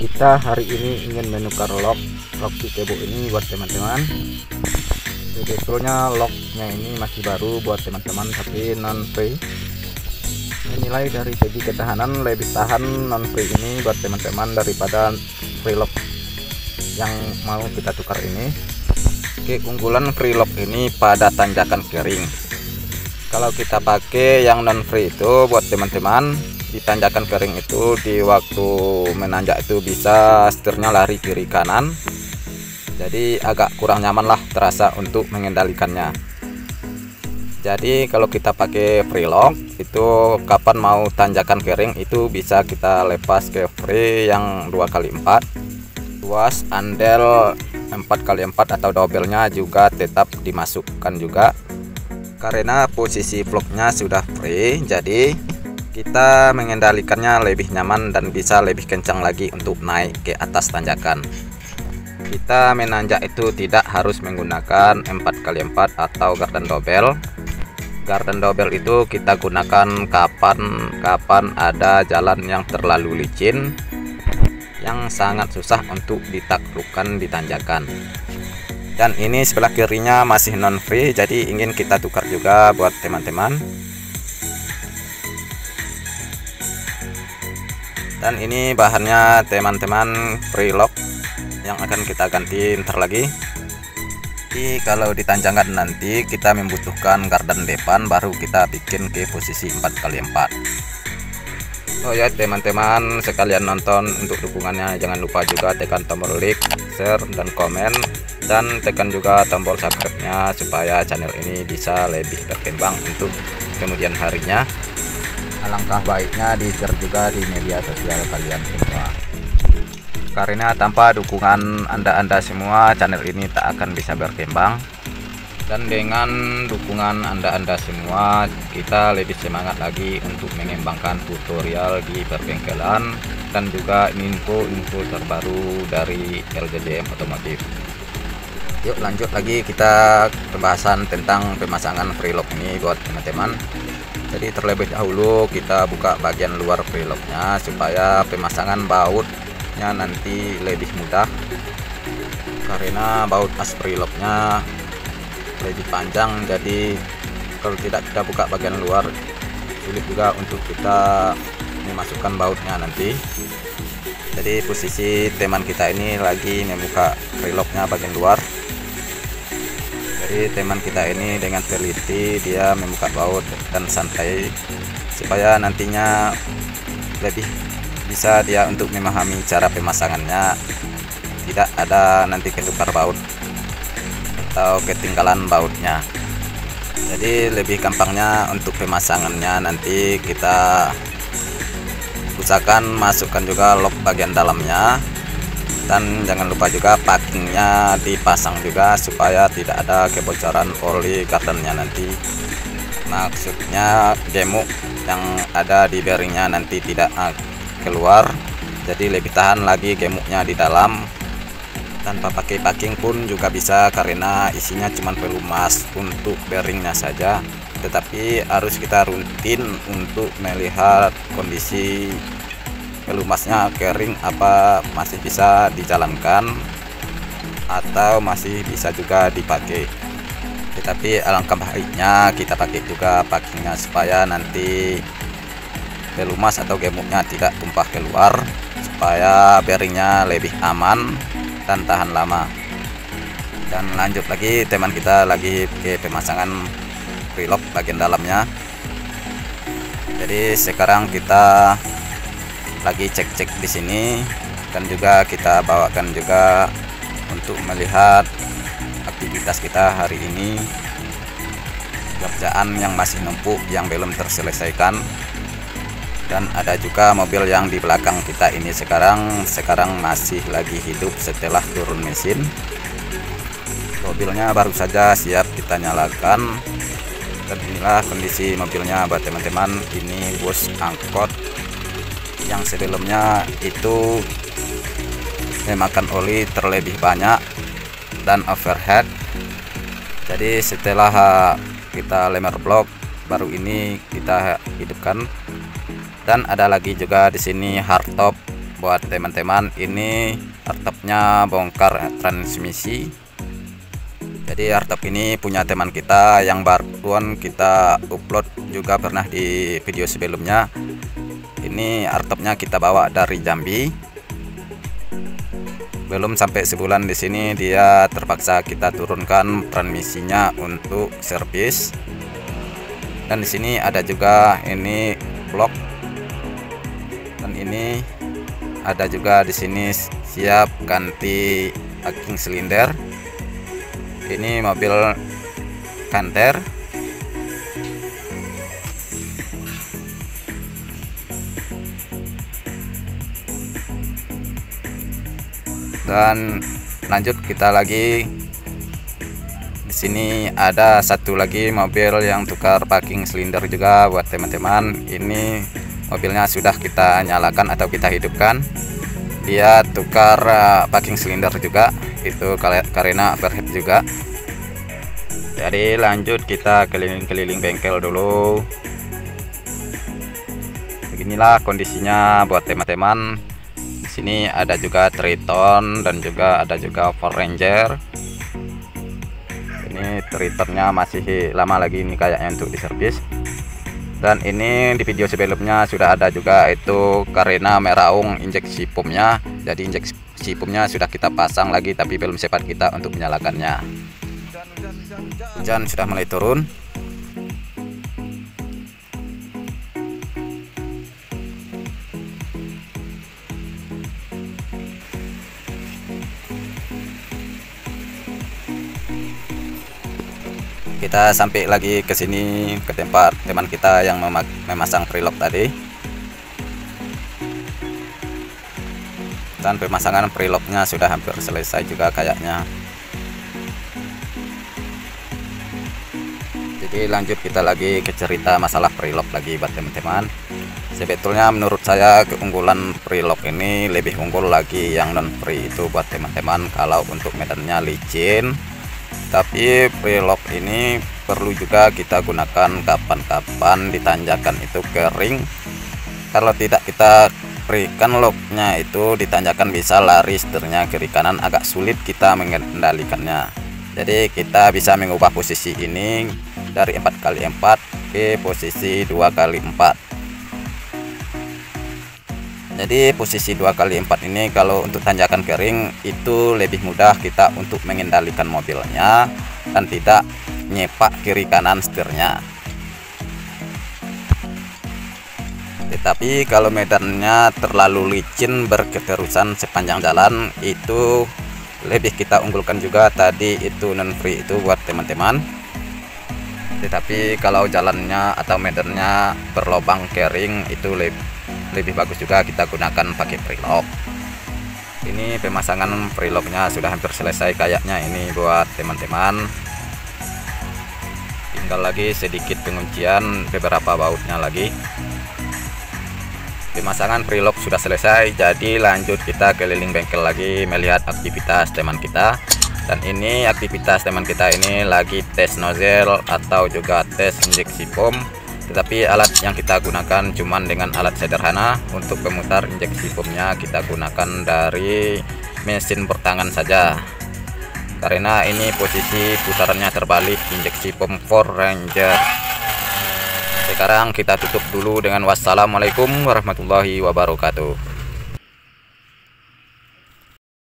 Kita hari ini ingin menukar lock Vikebo ini buat teman-teman. Sebetulnya locknya ini masih baru buat teman-teman, tapi non free. Menilai dari segi ketahanan lebih tahan non free ini buat teman-teman daripada free lock yang mau kita tukar ini. Keunggulan free lock ini pada tanjakan kering. Kalau kita pakai yang non free itu buat teman-teman, di tanjakan kering itu di waktu menanjak itu bisa setirnya lari kiri kanan, jadi agak kurang nyaman lah terasa untuk mengendalikannya. Jadi kalau kita pakai free lock itu kapan mau tanjakan kering itu bisa kita lepas ke free yang 2x4, luas andel 4x4 atau double-nya juga tetap dimasukkan juga, karena posisi vlognya sudah free, jadi kita mengendalikannya lebih nyaman dan bisa lebih kencang lagi untuk naik ke atas tanjakan. Kita menanjak itu tidak harus menggunakan 4x4 atau garden double. Garden double itu kita gunakan kapan ada jalan yang terlalu licin, yang sangat susah untuk ditaklukkan di tanjakan. Dan ini sebelah kirinya masih non free, jadi ingin kita tukar juga buat teman-teman. Dan ini bahannya teman-teman free lock yang akan kita ganti ntar lagi. Jadi kalau di tanjakan nanti kita membutuhkan garden depan, baru kita bikin ke posisi 4x4. Oh ya teman-teman sekalian nonton, untuk dukungannya jangan lupa juga tekan tombol like, share, dan komen, dan tekan juga tombol subscribe-nya supaya channel ini bisa lebih berkembang untuk kemudian harinya. Alangkah baiknya di-share juga di media sosial kalian semua, karena tanpa dukungan anda semua channel ini tak akan bisa berkembang. Dan dengan dukungan anda semua kita lebih semangat lagi untuk mengembangkan tutorial di perbengkelan dan juga info-info terbaru dari LJJM Otomotif. Yuk lanjut lagi kita pembahasan tentang pemasangan free lock ini buat teman-teman. Jadi terlebih dahulu kita buka bagian luar free locknya supaya pemasangan bautnya nanti lebih mudah, karena baut as free locknya lebih panjang, jadi kalau tidak kita buka bagian luar sulit juga untuk kita memasukkan bautnya nanti. Jadi posisi teman kita ini lagi membuka free locknya bagian luar. Jadi teman kita ini dengan teliti dia membuka baut dan santai supaya nantinya lebih bisa dia untuk memahami cara pemasangannya, tidak ada nanti ketukar baut atau ketinggalan bautnya. Jadi lebih gampangnya untuk pemasangannya nanti kita usahakan masukkan juga lock bagian dalamnya, dan jangan lupa juga packingnya dipasang juga supaya tidak ada kebocoran oli gardennya nanti. Maksudnya gemuk yang ada di bearingnya nanti tidak keluar, jadi lebih tahan lagi gemuknya di dalam. Tanpa pakai packing pun juga bisa, karena isinya cuma pelumas untuk bearingnya saja, tetapi harus kita rutin untuk melihat kondisi pelumasnya kering apa masih bisa dijalankan atau masih bisa juga dipakai. Tetapi alangkah baiknya kita pakai juga packingnya supaya nanti pelumas atau gemuknya tidak tumpah keluar, supaya bearingnya lebih aman dan tahan lama. Dan lanjut lagi teman kita lagi ke pemasangan free lock bagian dalamnya. Jadi sekarang kita lagi cek-cek di sini, dan juga kita bawakan juga untuk melihat aktivitas kita hari ini, kerjaan yang masih numpuk yang belum terselesaikan. Dan ada juga mobil yang di belakang kita ini sekarang masih lagi hidup setelah turun mesin. Mobilnya baru saja siap kita nyalakan, dan inilah kondisi mobilnya buat teman-teman. Ini bus angkot yang sebelumnya itu memakan oli terlebih banyak dan overhead. Jadi setelah kita lemer blok baru ini kita hidupkan. Dan ada lagi juga di sini hardtop buat teman-teman, ini hardtopnya bongkar transmisi. Jadi hardtop ini punya teman kita yang baruan kita upload juga pernah di video sebelumnya. Ini hardtopnya kita bawa dari Jambi. Belum sampai sebulan di sini, dia terpaksa kita turunkan transmisinya untuk servis. Dan di sini ada juga ini blok, dan ini ada juga di sini siap ganti aking silinder. Ini mobil kanter. Dan lanjut kita lagi. Di sini ada satu lagi mobil yang tukar packing silinder juga buat teman-teman. Ini mobilnya sudah kita nyalakan atau kita hidupkan. Dia tukar packing silinder juga, itu karena overhead juga. Jadi lanjut kita keliling-keliling bengkel dulu. Beginilah kondisinya buat teman-teman. Di sini ada juga Triton dan juga ada juga Ford Ranger. Ini Tritonnya masih lama lagi ini kayaknya untuk diservis. Dan ini di video sebelumnya sudah ada juga itu karena meraung injeksi pumpnya. Jadi injeksi pumpnya sudah kita pasang lagi, tapi belum sempat kita untuk menyalakannya. Hujan sudah mulai turun. Kita sampai lagi ke sini, ke tempat teman kita yang memasang prelock tadi. Dan pemasangan prelocknya sudah hampir selesai juga kayaknya. Jadi lanjut kita lagi ke cerita masalah prelock lagi buat teman-teman. Sebetulnya menurut saya keunggulan prelock ini lebih unggul lagi yang non free itu buat teman-teman. Kalau untuk medannya licin, tapi prelock ini perlu juga kita gunakan kapan-kapan ditanjakan itu kering. Kalau tidak kita berikan locknya itu ditanjakan, bisa lari setirnya kiri kanan, agak sulit kita mengendalikannya. Jadi kita bisa mengubah posisi ini dari 4x4 ke posisi 2x4. Jadi posisi 2x4 ini kalau untuk tanjakan kering itu lebih mudah kita untuk mengendalikan mobilnya dan tidak nyepak kiri kanan setirnya. Tetapi kalau medannya terlalu licin berketerusan sepanjang jalan, itu lebih kita unggulkan juga tadi itu non free itu buat teman-teman. Tetapi kalau jalannya atau medannya berlobang kering, itu lebih bagus juga kita gunakan pakai prelock. Ini pemasangan prelocknya sudah hampir selesai kayaknya ini buat teman-teman. Tinggal lagi sedikit penguncian beberapa bautnya lagi. Pemasangan prelock sudah selesai, jadi lanjut kita keliling bengkel lagi melihat aktivitas teman kita. Dan ini aktivitas teman kita ini lagi tes nozzle atau juga tes injeksi pump. Tetapi alat yang kita gunakan cuman dengan alat sederhana. Untuk pemutar injeksi pumpnya kita gunakan dari mesin bertangan saja, karena ini posisi putarannya terbalik injeksi pump Ford Ranger. Sekarang kita tutup dulu dengan wassalamualaikum warahmatullahi wabarakatuh.